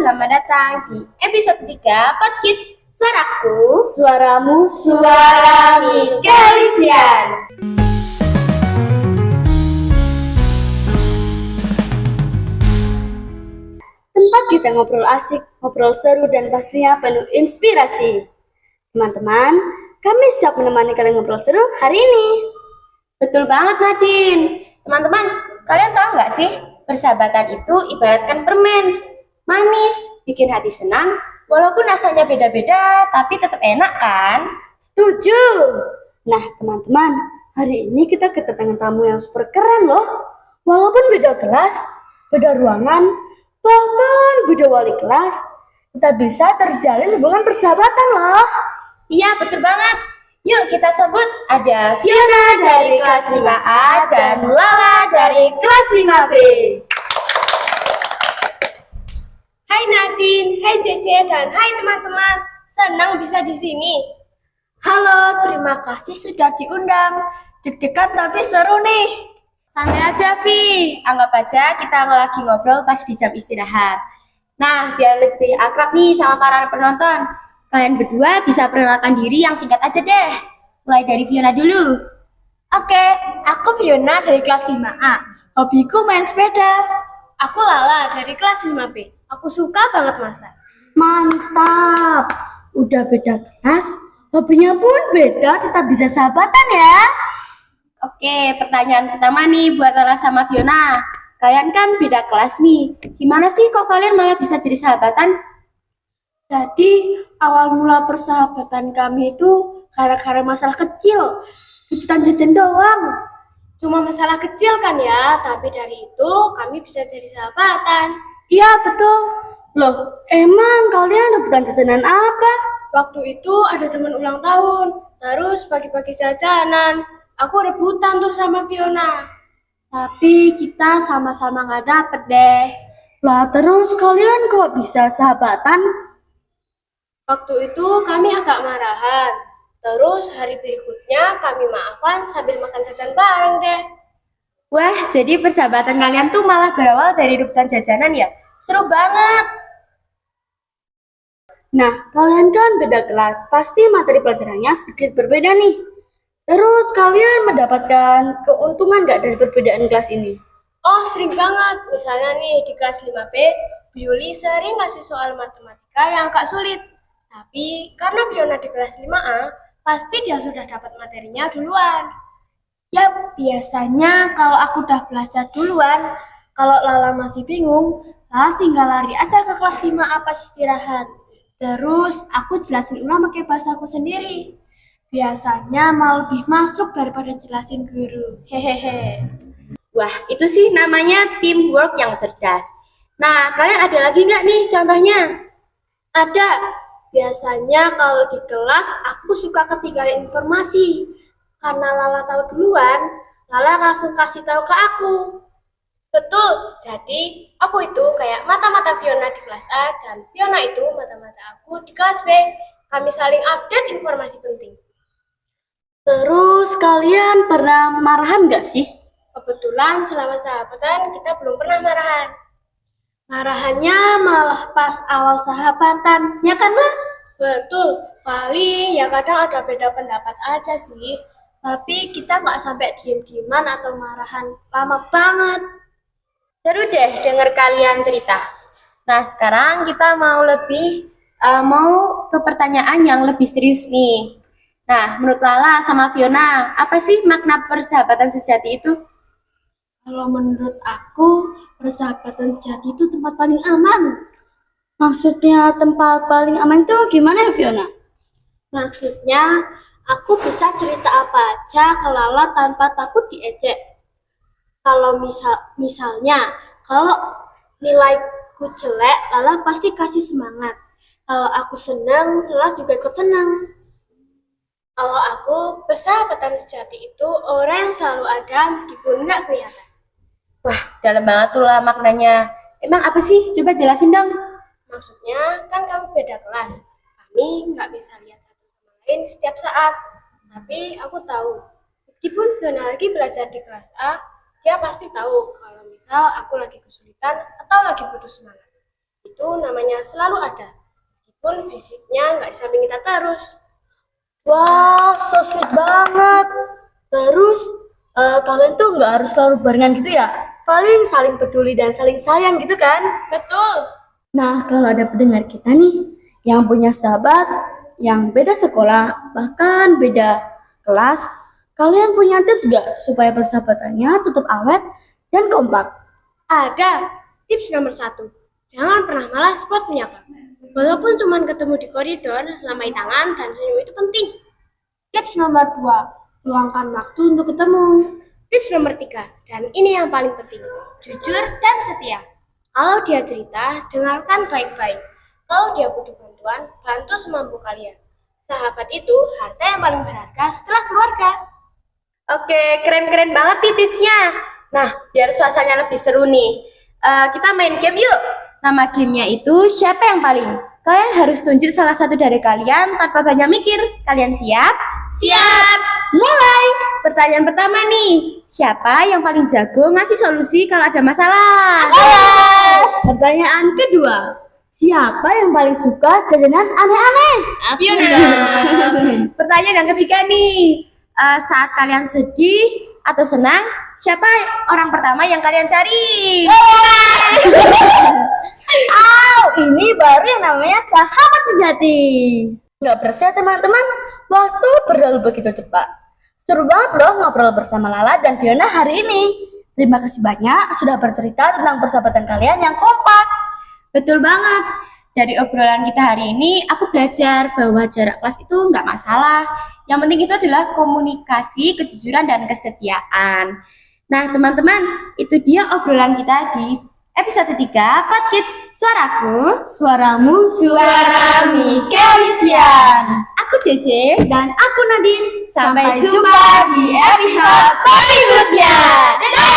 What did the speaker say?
selamat datang di episode 3 Podkids. Suaraku, Suaramu, suara Mikelisian. Tempat kita ngobrol asik, ngobrol seru, dan pastinya penuh inspirasi. Teman-teman, kami siap menemani kalian ngobrol seru hari ini. Betul banget Nadine. Teman-teman, kalian tahu nggak sih, persahabatan itu ibaratkan permen. Manis, bikin hati senang, walaupun rasanya beda-beda, tapi tetap enak kan? Setuju! Nah, teman-teman, hari ini kita kedatangan tamu yang super keren loh. Walaupun beda kelas, beda ruangan, bahkan beda wali kelas, kita bisa terjalin hubungan persahabatan loh. Iya, betul banget. Yuk kita sebut ada Fiona dari kelas 5A dan Lala dari kelas 5B. Hai Nadine, hai Cece, dan hai teman-teman. Senang bisa di sini. Halo, terima kasih sudah diundang. Deg-degan tapi seru nih. Santai aja, Vi. Anggap aja kita lagi ngobrol pas di jam istirahat. Nah, biar lebih akrab nih sama para penonton, kalian berdua bisa perkenalkan diri yang singkat aja deh. Mulai dari Fiona dulu. Oke, aku Fiona dari kelas 5A. Hobiku main sepeda. Aku Lala dari kelas 5B. Aku suka banget masak. Mantap. Udah beda kelas, hobinya pun beda, tetap bisa sahabatan ya. Oke, pertanyaan pertama nih buat Lala sama Fiona. Kalian kan beda kelas nih. Gimana sih kok kalian malah bisa jadi sahabatan? Jadi, awal mula persahabatan kami itu gara-gara masalah kecil. Rebutan jajan doang. Cuma masalah kecil kan ya, tapi dari itu kami bisa jadi sahabatan. Iya, betul. Loh, emang kalian rebutan jajanan apa? Waktu itu ada teman ulang tahun, terus bagi-bagi jajanan. Aku rebutan tuh sama Fiona. Tapi kita sama-sama nggak dapet deh. Lah terus kalian kok bisa sahabatan? Waktu itu kami agak marahan. Terus hari berikutnya kami maafan sambil makan jajan bareng deh. Wah, jadi persahabatan kalian tuh malah berawal dari rebutan jajanan ya? Seru banget. Nah, kalian kan beda kelas, pasti materi pelajarannya sedikit berbeda nih. Terus kalian mendapatkan keuntungan nggak dari perbedaan kelas ini? Oh, sering banget. Misalnya nih di kelas 5B, Bu Yuli sering ngasih soal matematika yang agak sulit. Tapi karena Fiona di kelas 5A, pasti dia sudah dapat materinya duluan. Yap, biasanya kalau aku udah belajar duluan, kalau Lala masih bingung, Lala tinggal lari aja ke kelas 5A pas istirahat. Terus aku jelasin ulang pakai bahasaku sendiri. Biasanya malah lebih masuk daripada jelasin guru. Hehehe. Wah, itu sih namanya teamwork yang cerdas. Nah, kalian ada lagi nggak nih contohnya? Ada. Biasanya kalau di kelas aku suka ketinggalan informasi. Karena Lala tahu duluan, Lala langsung kasih tahu ke aku. Betul, jadi aku itu kayak mata-mata Fiona di kelas A dan Fiona itu mata-mata aku di kelas B. Kami saling update informasi penting. Terus kalian pernah marahan nggak sih? Kebetulan selama sahabatan kita belum pernah marahan. Marahannya malah pas awal sahabatan, ya kan lah? Betul, paling ya kadang ada beda pendapat aja sih. Tapi kita nggak sampai diem-dieman atau marahan lama banget. Seru deh denger kalian cerita. Nah, sekarang kita mau ke pertanyaan yang lebih serius nih. Nah, menurut Lala sama Fiona, apa sih makna persahabatan sejati itu? Kalau menurut aku, persahabatan sejati itu tempat paling aman. Maksudnya tempat paling aman itu gimana ya, Fiona? Maksudnya, aku bisa cerita apa aja ke Lala tanpa takut diejek. Kalau misalnya, kalau nilaiku jelek, Lala pasti kasih semangat. Kalau aku senang, Lala juga ikut senang. Kalau aku, persahabatan sejati itu orang yang selalu ada meskipun nggak kelihatan. Wah, dalam banget tuh lah maknanya. Emang apa sih? Coba jelasin dong. Maksudnya, kan kamu beda kelas. Kami nggak bisa lihat satu sama lain setiap saat. Tapi aku tahu, meskipun Fiona lagi belajar di kelas A, dia pasti tahu kalau misal aku lagi kesulitan atau lagi putus semangat. itu namanya selalu ada. Meskipun fisiknya nggak di samping kita terus. Wah, so sweet banget. Terus, kalian tuh nggak harus selalu barengan gitu ya? Paling saling peduli dan saling sayang gitu kan? Betul. Nah, kalau ada pendengar kita nih, yang punya sahabat, yang beda sekolah, bahkan beda kelas, kalian punya tips gak supaya persahabatannya tetap awet dan kompak? Ada. Tips nomor 1. Jangan pernah malas buat menyapa. Walaupun cuma ketemu di koridor, lambaikan tangan dan senyum itu penting. Tips nomor 2, luangkan waktu untuk ketemu. Tips nomor 3, dan ini yang paling penting, jujur dan setia. Kalau dia cerita, dengarkan baik-baik. Kalau dia butuh bantuan, bantu semampu kalian. Sahabat itu harta yang paling berharga setelah keluarga. Oke, keren-keren banget nih tipsnya. Nah, biar suasananya lebih seru nih, kita main game yuk. Nama gamenya itu siapa yang paling? Kalian harus tunjuk salah satu dari kalian tanpa banyak mikir. Kalian siap? Siap! Mulai! Pertanyaan pertama nih, siapa yang paling jago ngasih solusi kalau ada masalah? Pertanyaan kedua, siapa yang paling suka jajanan aneh-aneh? Fiona. Pertanyaan yang ketiga nih, saat kalian sedih atau senang, siapa orang pertama yang kalian cari? Ini baru yang namanya sahabat sejati. Nggak berasa teman-teman, waktu berlalu begitu cepat. Seru banget loh ngobrol bersama Lala dan Fiona hari ini. Terima kasih banyak sudah bercerita tentang persahabatan kalian yang kompak. Betul banget. Dari obrolan kita hari ini, aku belajar bahwa jarak kelas itu nggak masalah. Yang penting itu adalah komunikasi, kejujuran, dan kesetiaan. Nah, teman-teman, itu dia obrolan kita di episode 3 Podcast Suaraku, Suaramu, Suara Mikelisian. Aku Cece dan aku Nadine. Sampai jumpa di episode berikutnya. Dadah!